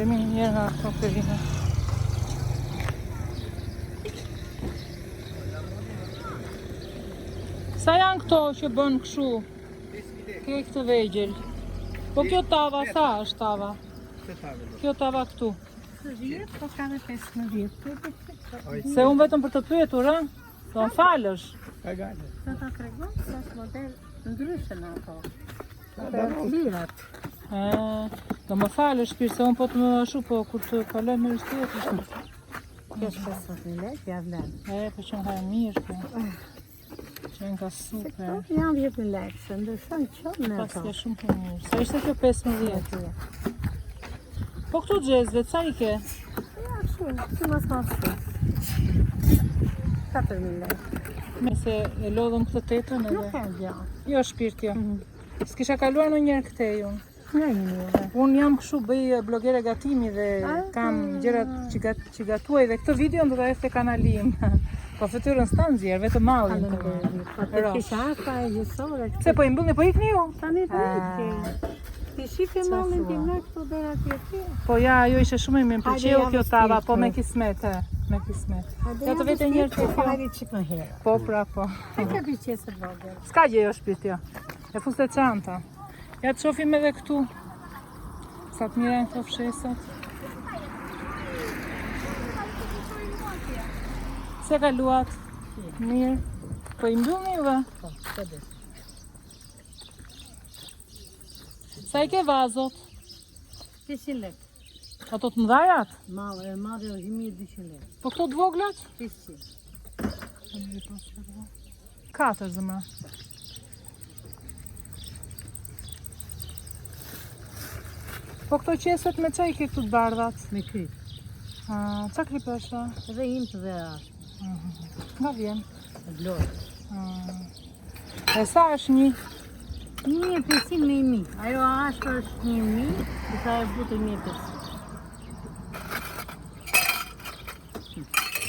Dhe mi njerë nga koperinë. Sa janë këto që bën kështu? Ke këtë vegjël. Po kjo tava, sa është tava? Kjo tava këtu. 10, po ka dhe 15. Se unë vetëm për të pyetur, a? Do më falësh. Do ta tregon se është model ndryshe në ato. Lirat. Do më falësh, shpirë, se unë po të më ashu, po kur të kaloj me rështetë. Kjo është 15.000 lekë, ja vlen. Po që në ka mirë, po. Që në ka super. Janë 10.000 lekë, se ndryshon qëmë në Pas ato. ke shumë për mirë. Sa ishte kjo 15? Po këtu gjezve, sa i ke? Ja, shumë, si mas shumë. 4.000 lekë. Me se e lodhëm këtë tetën edhe... Nuk e gja. Jo, shpirt, jo. S'kisha kaluar në njerë këte unë. Në njëve. Unë jam kështu bëj blogere gatimi dhe kam gjërat që gatuaj dhe këtë video do ta jef te kanali im. Po fytyrën s'ta nxjerr, vetëm mallin. Po të kisha afa e gjësore. Se po i mbyllni, po ikni ju? Tani të rejtë. Ti shifë mallin ti nga këto dera tjetër. Po ja, ajo ishte shumë më pëlqeu kjo tava, po me kismet, me kismet. Ja të vetë njërë të kjo. Hajde qik më herë. Po, pra, po. E ka dy qesë vogël. S'ka gjë jo shpirt jo. E fuste çanta. Ja të shofim edhe këtu. Sa të mira në këto fshesat. Se ka luat? Mirë. Po i mbyllni juve? Po, të dhe. Sa i ke vazot? 500 lekë. Ato të mdhajat? Madhe është 1200 lekë. Po këto të voglat? 500. 4 zëmra. Po këto qeset me qa i ke këtu të bardhat? Me kryp. Qa kryp është? Edhe im të dhe ashtë. Nga vjen? E blorë. E sa është një? 1500 me 1000. Ajo ashtë është 1000, dhe sa e butë 1500.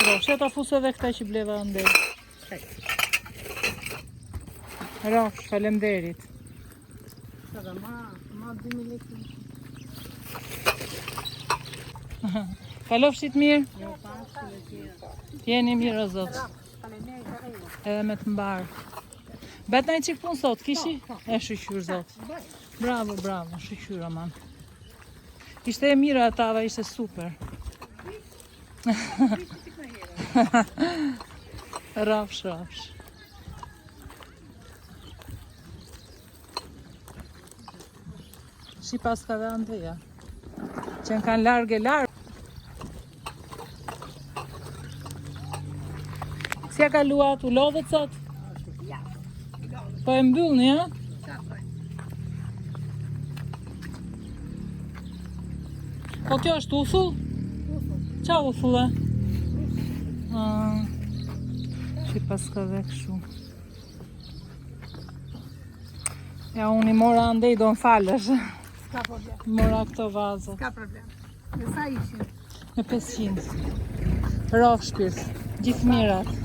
Ro, sheta fusë edhe këta që bleva ndër. Ro, falemderit. Sa dhe ma 2000 lekë. Kalofshit mirë? Jo, pasë dhe tjera. Jeni mirë o zotë. Edhe me të mbarë. Bet në i qikë punë sot, kishi? E shqyqyr zotë. Bravo, bravo, shqyqyr aman. Ishte e mira tava, ishte super. Rafsh, rafsh. Shi pas ka dhe andeja. Që në kanë largë e largë. Si ja ka luat, u lodhët sot? Po e mbyllni, ja? Po kjo është uthull? Qa uthull e? Që pas ka dhe këshu. Ja, unë i mora andej do në falësh. Ska problem. Mora këto vazët. Ska problem. Dhe sa ishin? Me 500. Rofë shpirt, gjithë mirat.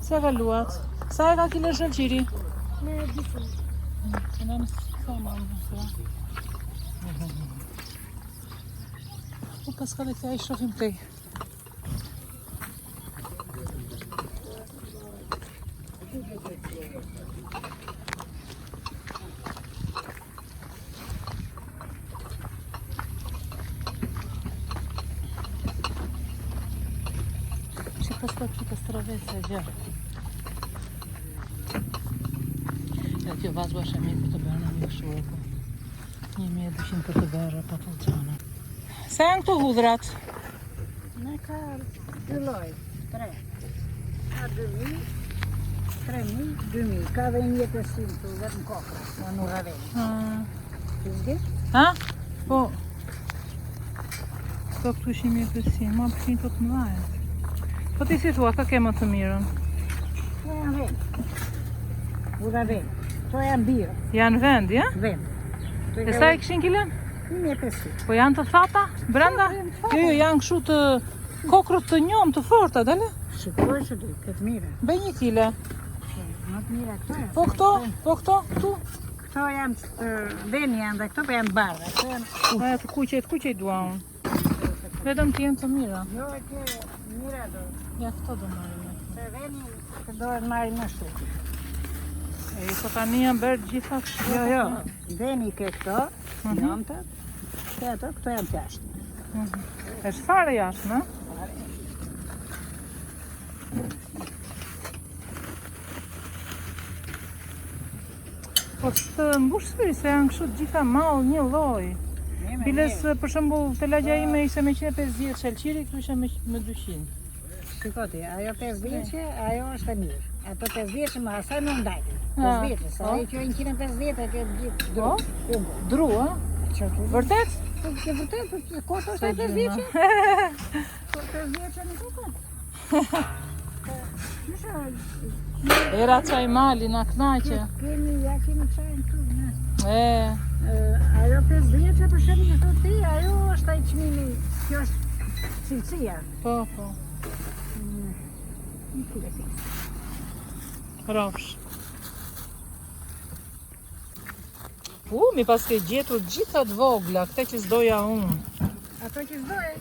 Se ka luat? Sa e ka kile shëllqiri? Me 200. Që në nësë sa mamë. Po pas ka dhe këta i shofim tej. Që pas ka që pas të ravesa gjë. Ja kjo vazë bashkë e mirë për të bërë në një shurë, po 1200 për të bërë, po të gjana. Sa janë këto hudrat? Ne ka dy lloj, 3. Ka 2.000, 3.000, 2.000. Ka dhe 1.500 të vetëm kokra, në Ravenj. Të zgjit? Ha? Po. Po këtu ishim 1.500, ma përshin të të mëdhaja. Po ti si thua, ka ke më të mirën? To janë vend. U Ravenj. To janë birë. Janë vend, ja? Vend. E sa i këshin kilen? 1.500. Po janë të thata, brenda? Jo, janë kështu të kokrët të njom, të forta, dale? Shikoj që di, këtë mire. Bëj 1 kile. Më të mire këto janë. Po këto, këtu. Këto janë, veni janë dhe këto për janë bardha. Këto janë Të kuqej dua unë. Vetëm të jenë të mira. Jo, e ke mira do. Ja, këto do marrim. Se veni të dohet marri më shumë. E po tani janë bërë gjitha kështu. Jo. Veni ke këto, njëmëtët. Këto janë të jashtë. Është fare jashtë, në? Po të mbush sferi se janë kështu gjitha mall një lloj. Biles për shembull te lagja ime ishte me 150 shelqiri, këtu ishte me 200. Shikoti, ajo 5 vjeqe, ajo është e mirë. Ato 5 vjeqe më asaj në ndajtë. 5 vjeqe, sa ajo që 150 e ke gjithë dru. Dru, a? Vërtet? Po që vërtet, po kosto është e 5 vjeqe? Po 5 vjeqe në kukon. Era qaj mali na knaqe. Ja kemi qajnë tu, ne. Ajo 5 vjeqe për shemë që thot ti, ajo është ai qmimi, kjo është cilësia. Po. Një kile si. Rofsh. Mi pas ke gjetur gjitha të vogla, këte që s'doja unë. Ato që s'doje?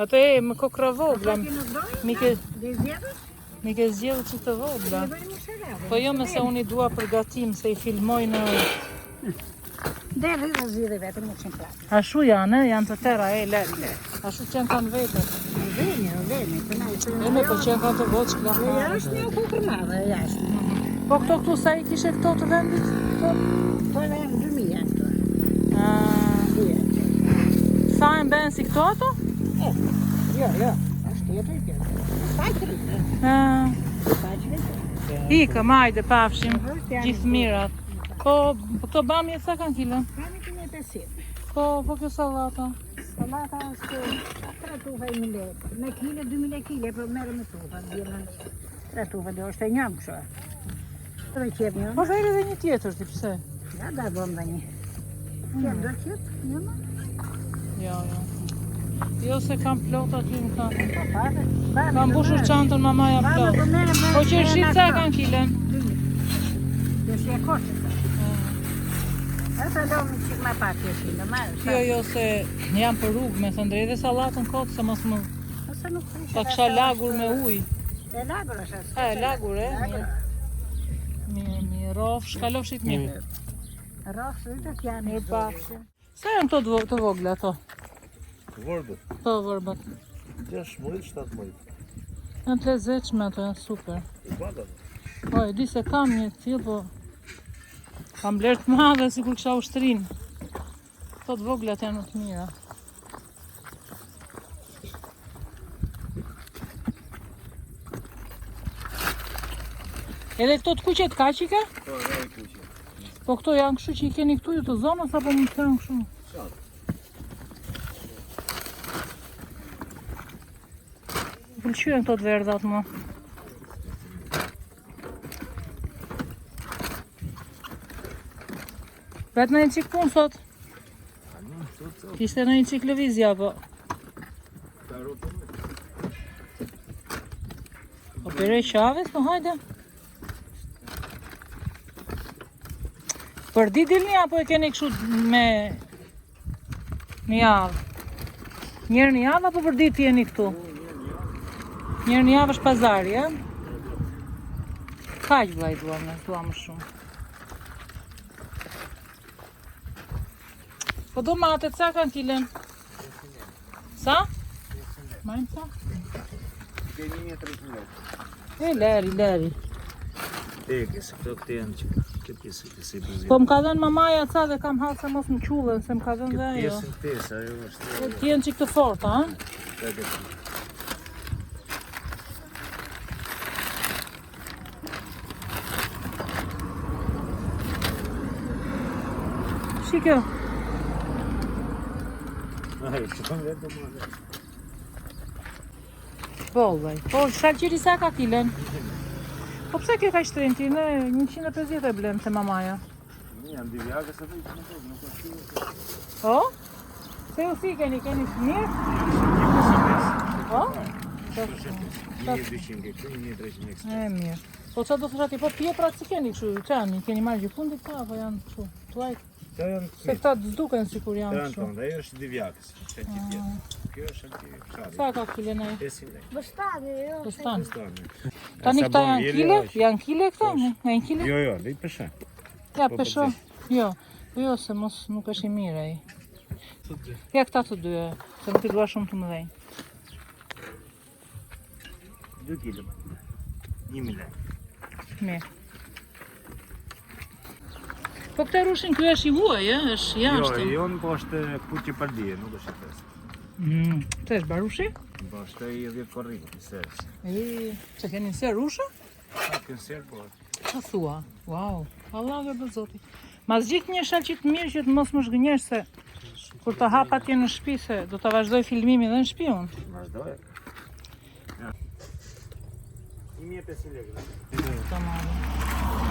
Ato e më kokra vogla. Ato që nuk doje? Mi ke zgjedhës? Mi ke zgjedhur që të vogla. Ne bëjmë shërave. Po jo me se unë i dua përgatim, se i filmoj në... Deri dhe zhjidhe vetëm nuk qenë platë. Ashu janë, janë të tëra, lërë. Ashu qenë kanë vetër. Veni, të najtë. E me po qenë kanë të voç klahare. Ja është një kukër madhe, jashtë. Po këtu sa i kishe këto të vendit? Po edhe janë 2.000 janë këto. Sa e mben si këto ato? Jo, është jetër kjo. Faqëri. Ika, majde, pafshim, gjithë mirat. Po këto bamje sa kanë kilën? Bamje kënë 500. Po kjo salata? Salata është 3 tufa e 1 lekë. Me kile, 2.000 kile, për merë me tufa. 3 tufa, dhe është e njëmë kësho. Dhe qep një. Po veri dhe një tjetër, ti pse? Ja, da bom dhe një. Qep do qep, njëmë? Jo. Jo se kam plot aty më kanë. Po pare. Kam bushur qantën mamaja plot. Po që shqit sa kanë kilen? 2.000. Dhe shqe koshtë. Ata do më qik ma pak e shi, në marë. Jo, se jam për rrugë me thëndre, edhe salatën kotë, se mos më... Ose nuk prishe. Ta kësha lagur me uj. E lagur është. Lagur, Mi rofsh, kalofshit mi. Rofsh, dhe të janë. Mirë pafshim. Sa janë këto të vogla ato? Vërbët? Po, vërbët. 6 mërit, 7 mërit. Janë të lezetshme ato, janë super. Po, e di se kam një cilë, po... Kam blerë të madhe, si kur kësha ushtrin. Këto të voglat janë më të mira. Edhe këto të kuqet ka që i ke? Po, e kuqe. Po këto janë kështu që i keni këtu ju të zonës, apo më të janë kështu? Qatë. Pëlqyen këto të verdhat më. Vetë në një qikë punë sot? Kishte në një qikë lëvizja, po? Po pere qaves, po hajde. Për di dilni, apo e keni kështu me një javë? Njerë një javë, apo për ditë jeni këtu? Njerë një javë është pazari, e? Kaq vla i dua më shumë. Po do matet, sa kanë kilen? Sa? Majnë sa? Ke 1.300 lekë. Leri. Këse këto këte janë që këtë pjesë këse i përzirë. Po më ka dhenë mamaja ca dhe kam halë se mos më qullën, se më ka dhenë dhe ajo. Pjesën këtesa, ajo është... T'jenë që këtë forta, a? shi kjo? Ai, çon vetëm më. Bollaj. Po, shalqiri sa ka kilen? Po pse kjo ka shtrenjë ti? Ne 150 e blem te mamaja. Janë dy vjaka se të nuk është. Po? Se u si keni mirë? Po? 1200 këtu, 1300 ekstra. E mirë. Po çfarë do thosha ti? Po pjetra si keni kështu? Çani, keni marrë gjufundit ka apo janë kështu? Tuaj. Këto janë Se këta zduken sikur janë janë kështu. tonë, ajo është dy vjakës, është e tjetër. Kjo është anti fshati. Sa ka kilen ai? 500 lekë. Bostani, jo. Po stan. Stani. Tani këta janë kile? Janë kile këta? Po. Në 1 kile? Jo, dhe i pesha. Ja, po, pesho. Jo. Po jo, se mos nuk është i mirë ai. Ja këta të dy, se nuk i dua shumë të mëdhenj. 2 kilo. 1000 lekë. Mirë. Po këtë rushin ky është i huaj, është Jo, jashtë. jon po është kuqe pardie, nuk është e pesë. Të është barushi? Po është i 10 korrikë, i sërës. Që keni se rusha? A kënësër, po. Qa thua? Wow, Allah dhe bë zoti. Mas gjithë një shalqit mirë që të mos më shgënjesh se kur të hap atje në shtëpi se do të vazhdoj filmimin dhe në shtëpi unë. Vazhdoj. 1500 lekë. Të marrë.